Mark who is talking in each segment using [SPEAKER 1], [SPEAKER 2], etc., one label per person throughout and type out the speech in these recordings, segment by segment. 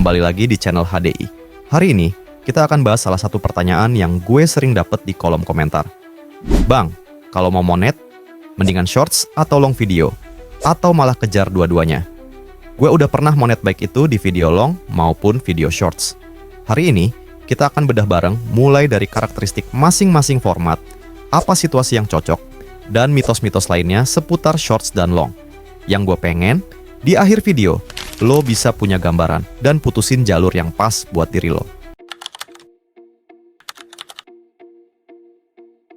[SPEAKER 1] kembali lagi di channel HDI. Hari ini, kita akan bahas salah satu pertanyaan yang gue sering dapet di kolom komentar. Bang, kalau mau monet, mendingan shorts atau long video? Atau malah kejar dua-duanya? Gue udah pernah monet baik itu di video long maupun video shorts. Hari ini, kita akan bedah bareng mulai dari karakteristik masing-masing format, apa situasi yang cocok, dan mitos-mitos lainnya seputar shorts dan long. Yang gue pengen, di akhir video, lo bisa punya gambaran dan putusin jalur yang pas buat diri lo.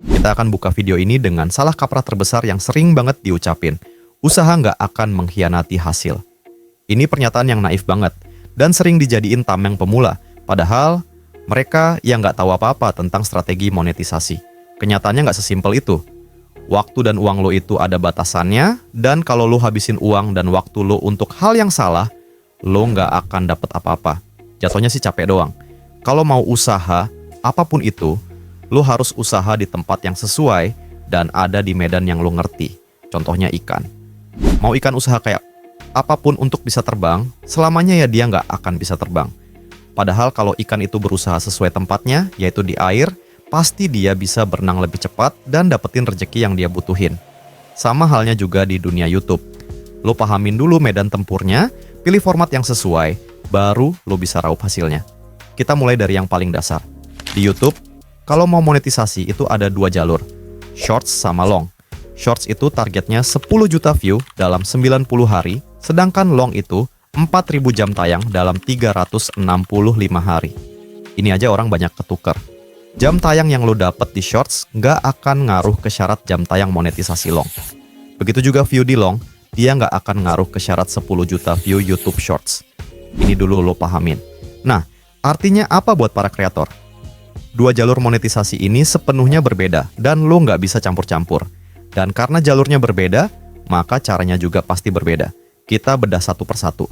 [SPEAKER 1] Kita akan buka video ini dengan salah kaprah terbesar yang sering banget diucapin. Usaha nggak akan mengkhianati hasil. Ini pernyataan yang naif banget dan sering dijadiin tameng pemula. Padahal mereka yang nggak tahu apa-apa tentang strategi monetisasi. Kenyataannya nggak sesimpel itu. Waktu dan uang lo itu ada batasannya, dan kalau lo habisin uang dan waktu lo untuk hal yang salah, lo nggak akan dapet apa-apa. Jatuhnya sih capek doang. Kalau mau usaha, apapun itu, lo harus usaha di tempat yang sesuai dan ada di medan yang lo ngerti. Contohnya ikan. Mau ikan usaha kayak apapun untuk bisa terbang, selamanya ya dia nggak akan bisa terbang. Padahal kalau ikan itu berusaha sesuai tempatnya, yaitu di air, pasti dia bisa berenang lebih cepat dan dapetin rejeki yang dia butuhin. Sama halnya juga di dunia YouTube. Lo pahamin dulu medan tempurnya, pilih format yang sesuai, baru lo bisa raup hasilnya. Kita mulai dari yang paling dasar. Di YouTube, kalau mau monetisasi itu ada dua jalur, shorts sama long. Shorts itu targetnya 10 juta view dalam 90 hari, sedangkan long itu 4.000 jam tayang dalam 365 hari. Ini aja orang banyak ketuker. Jam tayang yang lo dapet di shorts nggak akan ngaruh ke syarat jam tayang monetisasi long. Begitu juga view di long, dia nggak akan ngaruh ke syarat 10 juta view YouTube Shorts. Ini dulu lo pahamin. Nah, artinya apa buat para kreator? Dua jalur monetisasi ini sepenuhnya berbeda dan lo nggak bisa campur-campur. Dan karena jalurnya berbeda, maka caranya juga pasti berbeda. Kita bedah satu persatu.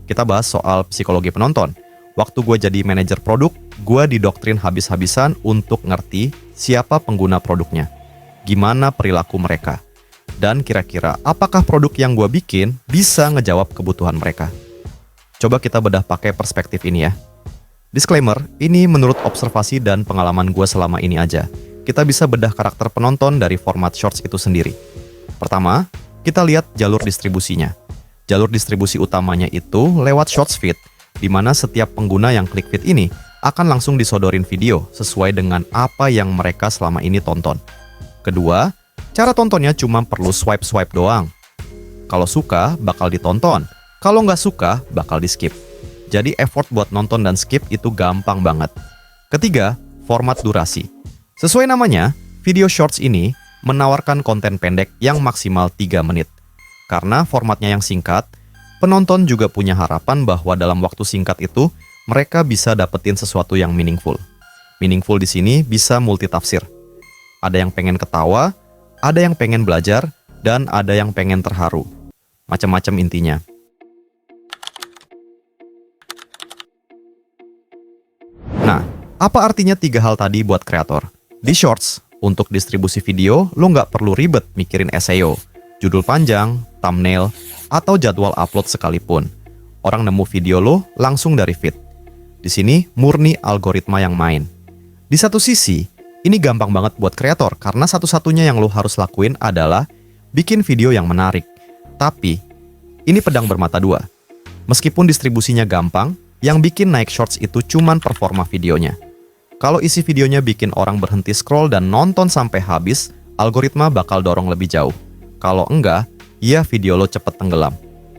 [SPEAKER 1] Kita bahas soal psikologi penonton. Waktu gue jadi manajer produk, gue didoktrin habis-habisan untuk ngerti siapa pengguna produknya, gimana perilaku mereka, dan kira-kira apakah produk yang gue bikin bisa ngejawab kebutuhan mereka. Coba kita bedah pakai perspektif ini ya. Disclaimer, ini menurut observasi dan pengalaman gue selama ini aja. Kita bisa bedah karakter penonton dari format shorts itu sendiri. Pertama, kita lihat jalur distribusinya. Jalur distribusi utamanya itu lewat shorts feed, di mana setiap pengguna yang klik feed ini akan langsung disodorin video sesuai dengan apa yang mereka selama ini tonton. Kedua, cara tontonnya cuma perlu swipe-swipe doang. Kalau suka, bakal ditonton. Kalau nggak suka, bakal di-skip. Jadi effort buat nonton dan skip itu gampang banget. Ketiga, format durasi. Sesuai namanya, video shorts ini menawarkan konten pendek yang maksimal 3 menit. Karena formatnya yang singkat, penonton juga punya harapan bahwa dalam waktu singkat itu, mereka bisa dapetin sesuatu yang meaningful. Meaningful di sini bisa multitafsir. Ada yang pengen ketawa, ada yang pengen belajar, dan ada yang pengen terharu. Macam-macam intinya. Nah, apa artinya 3 hal tadi buat kreator? Di shorts, untuk distribusi video, lo nggak perlu ribet mikirin SEO, judul panjang, thumbnail, atau jadwal upload sekalipun. Orang nemu video lo langsung dari feed. Di sini murni algoritma yang main. Di satu sisi, ini gampang banget buat kreator karena satu-satunya yang lo harus lakuin adalah bikin video yang menarik. Tapi, ini pedang bermata dua. Meskipun distribusinya gampang, yang bikin naik shorts itu cuman performa videonya. Kalau isi videonya bikin orang berhenti scroll dan nonton sampai habis, algoritma bakal dorong lebih jauh. Kalau enggak, ya video lo cepet tenggelam.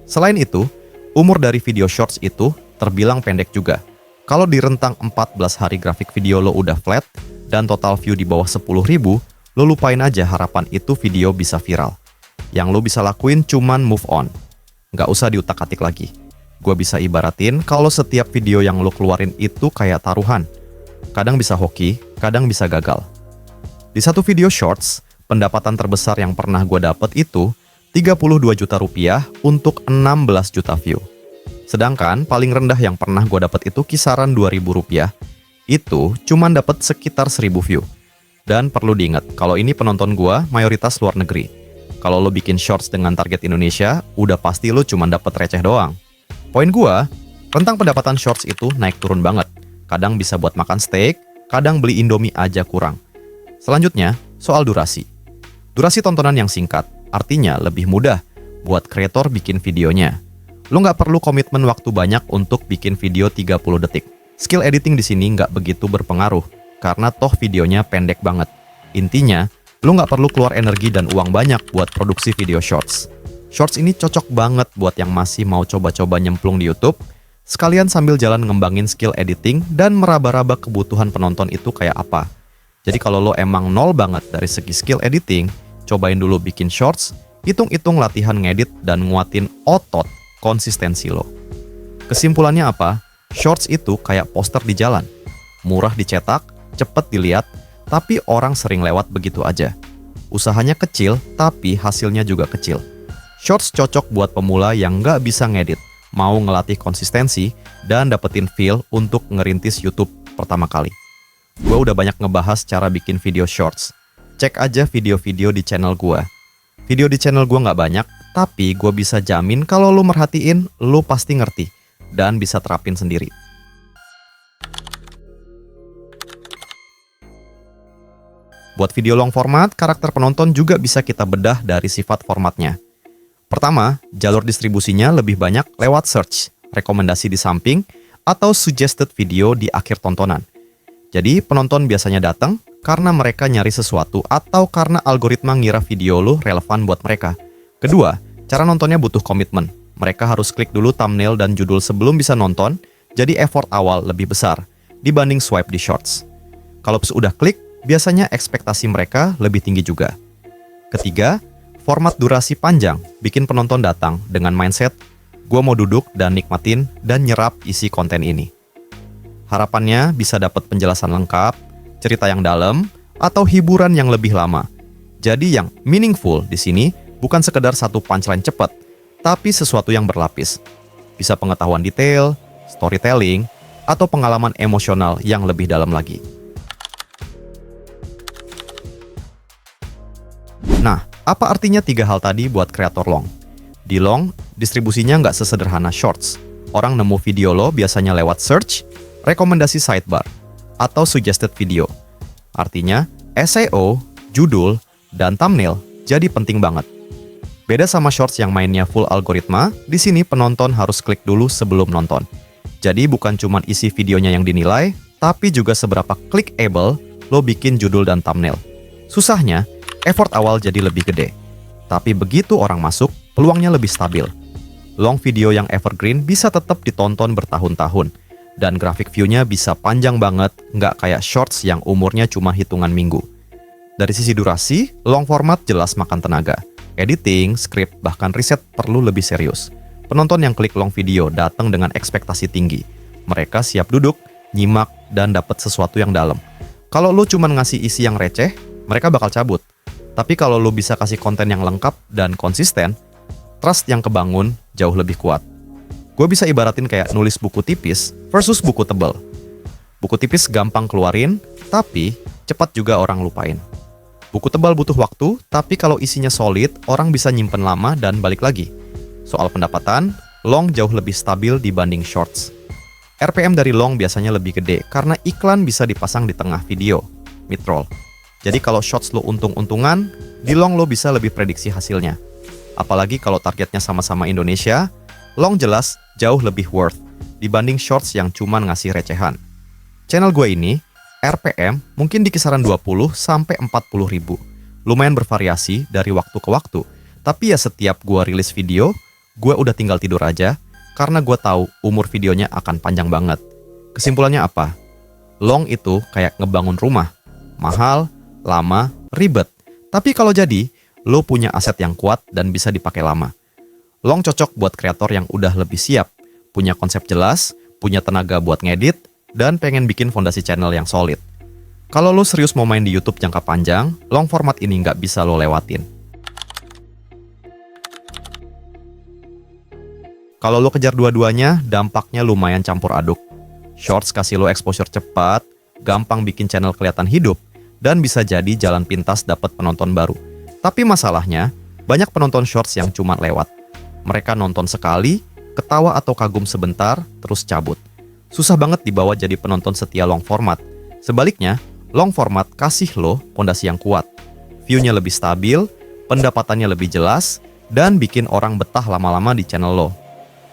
[SPEAKER 1] Selain itu, umur dari video shorts itu terbilang pendek juga. Kalau di rentang 14 hari grafik video lo udah flat dan total view di bawah 10.000, lo lupain aja harapan itu video bisa viral. Yang lo bisa lakuin cuman move on. Nggak usah diutak-atik lagi. Gue bisa ibaratin kalau setiap video yang lo keluarin itu kayak taruhan. Kadang bisa hoki, kadang bisa gagal. Di satu video shorts, pendapatan terbesar yang pernah gue dapet itu 32 juta rupiah untuk 16 juta view. Sedangkan paling rendah yang pernah gue dapet itu kisaran 2.000 rupiah. Itu cuman dapet sekitar 1.000 view. Dan perlu diingat, kalau ini penonton gue mayoritas luar negeri. Kalau lo bikin shorts dengan target Indonesia, udah pasti lo cuma dapet receh doang. Poin gua, rentang pendapatan shorts itu naik turun banget. Kadang bisa buat makan steak, kadang beli Indomie aja kurang. Selanjutnya, soal durasi. Durasi tontonan yang singkat, artinya lebih mudah buat kreator bikin videonya. Lo nggak perlu komitmen waktu banyak untuk bikin video 30 detik. Skill editing di sini nggak begitu berpengaruh, karena toh videonya pendek banget. Intinya, lo nggak perlu keluar energi dan uang banyak buat produksi video shorts. Shorts ini cocok banget buat yang masih mau coba-coba nyemplung di YouTube, sekalian sambil jalan ngembangin skill editing dan meraba-raba kebutuhan penonton itu kayak apa. Jadi kalau lo emang nol banget dari segi skill editing, cobain dulu bikin shorts, hitung-hitung latihan ngedit dan nguatin otot konsistensi lo. Kesimpulannya apa? Shorts itu kayak poster di jalan. Murah dicetak, cepet dilihat, tapi orang sering lewat begitu aja. Usahanya kecil, tapi hasilnya juga kecil. Shorts cocok buat pemula yang nggak bisa ngedit, mau ngelatih konsistensi, dan dapetin feel untuk ngerintis YouTube pertama kali. Gue udah banyak ngebahas cara bikin video shorts. Cek aja video-video di channel gue. Video di channel gue nggak banyak, tapi gue bisa jamin kalau lo merhatiin, lo pasti ngerti dan bisa terapin sendiri. Buat video long format, karakter penonton juga bisa kita bedah dari sifat formatnya. Pertama, jalur distribusinya lebih banyak lewat search, rekomendasi di samping, atau suggested video di akhir tontonan. Jadi, penonton biasanya datang karena mereka nyari sesuatu atau karena algoritma ngira video lo relevan buat mereka. Kedua, cara nontonnya butuh komitmen. Mereka harus klik dulu thumbnail dan judul sebelum bisa nonton, jadi effort awal lebih besar dibanding swipe di shorts. Kalau sudah klik, biasanya ekspektasi mereka lebih tinggi juga. Ketiga, format durasi panjang bikin penonton datang dengan mindset, gue mau duduk dan nikmatin dan nyerap isi konten ini. Harapannya bisa dapat penjelasan lengkap, cerita yang dalam, atau hiburan yang lebih lama. Jadi yang meaningful di sini bukan sekedar satu punchline cepat, tapi sesuatu yang berlapis. Bisa pengetahuan detail, storytelling, atau pengalaman emosional yang lebih dalam lagi. Nah, apa artinya 3 hal tadi buat kreator long? Di long, distribusinya nggak sesederhana shorts. Orang nemu video lo biasanya lewat search, rekomendasi sidebar, atau suggested video. Artinya, SEO, judul, dan thumbnail jadi penting banget. Beda sama shorts yang mainnya full algoritma, di sini penonton harus klik dulu sebelum nonton. Jadi bukan cuma isi videonya yang dinilai, tapi juga seberapa clickable lo bikin judul dan thumbnail. Susahnya, effort awal jadi lebih gede. Tapi begitu orang masuk, peluangnya lebih stabil. Long video yang evergreen bisa tetap ditonton bertahun-tahun, dan grafik view-nya bisa panjang banget, nggak kayak shorts yang umurnya cuma hitungan minggu. Dari sisi durasi, long format jelas makan tenaga. Editing, script, bahkan riset perlu lebih serius. Penonton yang klik long video datang dengan ekspektasi tinggi. Mereka siap duduk, nyimak, dan dapat sesuatu yang dalam. Kalau lo cuma ngasih isi yang receh, mereka bakal cabut. Tapi kalau lo bisa kasih konten yang lengkap dan konsisten, trust yang kebangun jauh lebih kuat. Gue bisa ibaratin kayak nulis buku tipis versus buku tebal. Buku tipis gampang keluarin, tapi cepat juga orang lupain. Buku tebal butuh waktu, tapi kalau isinya solid, orang bisa nyimpen lama dan balik lagi. Soal pendapatan, long jauh lebih stabil dibanding shorts. RPM dari long biasanya lebih gede karena iklan bisa dipasang di tengah video, mid-roll. Jadi kalau shorts lo untung-untungan, di long lo bisa lebih prediksi hasilnya. Apalagi kalau targetnya sama-sama Indonesia, long jelas jauh lebih worth dibanding shorts yang cuman ngasih recehan. Channel gue ini, RPM mungkin di kisaran 20 sampai 40 ribu. Lumayan bervariasi dari waktu ke waktu. Tapi ya setiap gue rilis video, gue udah tinggal tidur aja karena gue tahu umur videonya akan panjang banget. Kesimpulannya apa? Long itu kayak ngebangun rumah. Mahal, lama, ribet. Tapi kalau jadi, lo punya aset yang kuat dan bisa dipakai lama. Long cocok buat kreator yang udah lebih siap, punya konsep jelas, punya tenaga buat ngedit, dan pengen bikin fondasi channel yang solid. Kalau lo serius mau main di YouTube jangka panjang, long format ini nggak bisa lo lewatin. Kalau lo kejar dua-duanya, dampaknya lumayan campur aduk. Shorts kasih lo exposure cepat, gampang bikin channel kelihatan hidup, dan bisa jadi jalan pintas dapat penonton baru. Tapi masalahnya, Banyak penonton shorts yang cuma lewat. Mereka nonton sekali, ketawa atau kagum sebentar, terus cabut. Susah banget dibawa jadi penonton setia long format. Sebaliknya, long format kasih lo pondasi yang kuat. View-nya lebih stabil, pendapatannya lebih jelas, dan bikin orang betah lama-lama di channel lo.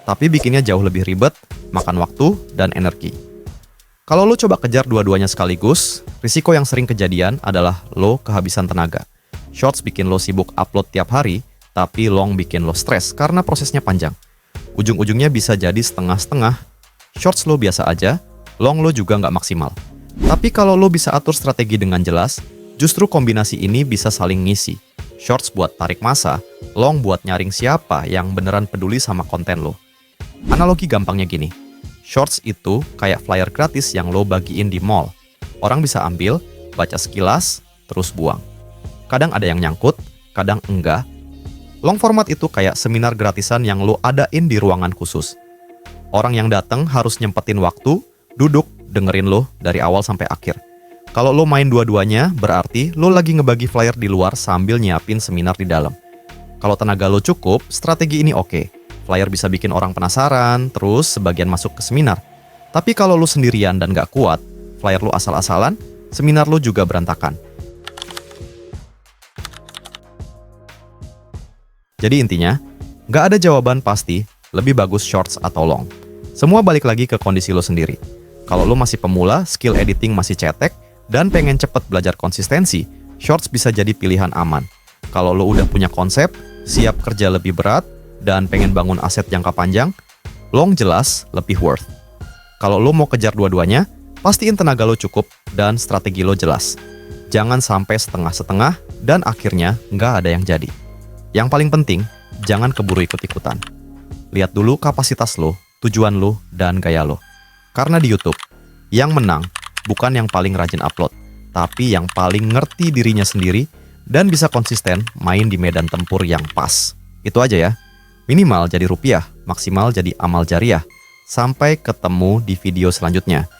[SPEAKER 1] Tapi bikinnya jauh lebih ribet, makan waktu, dan energi. Kalau lo coba kejar dua-duanya sekaligus, risiko yang sering kejadian adalah lo kehabisan tenaga. Shorts bikin lo sibuk upload tiap hari, tapi long bikin lo stres karena prosesnya panjang. Ujung-ujungnya bisa jadi setengah-setengah. Shorts lo biasa aja, long lo juga nggak maksimal. Tapi kalau lo bisa atur strategi dengan jelas, justru kombinasi ini bisa saling ngisi. Shorts buat tarik massa, long buat nyaring siapa yang beneran peduli sama konten lo. Analogi gampangnya gini, shorts itu kayak flyer gratis yang lo bagiin di mall. Orang bisa ambil, baca sekilas, terus buang. Kadang ada yang nyangkut, kadang enggak. Long format itu kayak seminar gratisan yang lo adain di ruangan khusus. Orang yang datang harus nyempetin waktu, duduk, dengerin lo dari awal sampai akhir. Kalau lo main dua-duanya, berarti lo lagi ngebagi flyer di luar sambil nyiapin seminar di dalam. Kalau tenaga lo cukup, strategi ini oke. Flyer bisa bikin orang penasaran, terus sebagian masuk ke seminar. Tapi kalau lo sendirian dan gak kuat, flyer lo asal-asalan, seminar lo juga berantakan. Jadi intinya, gak ada jawaban pasti lebih bagus shorts atau long. Semua balik lagi ke kondisi lo sendiri. Kalau lo masih pemula, skill editing masih cetek, dan pengen cepet belajar konsistensi, shorts bisa jadi pilihan aman. Kalau lo udah punya konsep, siap kerja lebih berat, dan pengen bangun aset jangka panjang, long jelas lebih worth. Kalau lo mau kejar dua-duanya, pastiin tenaga lo cukup dan strategi lo jelas. Jangan sampai setengah-setengah dan akhirnya nggak ada yang jadi. Yang paling penting, jangan keburu ikut-ikutan. Lihat dulu kapasitas lo, tujuan lo, dan gaya lo. Karena di YouTube, yang menang bukan yang paling rajin upload, tapi yang paling ngerti dirinya sendiri dan bisa konsisten main di medan tempur yang pas. Itu aja ya. Minimal jadi rupiah, maksimal jadi amal jariah. Sampai ketemu di video selanjutnya.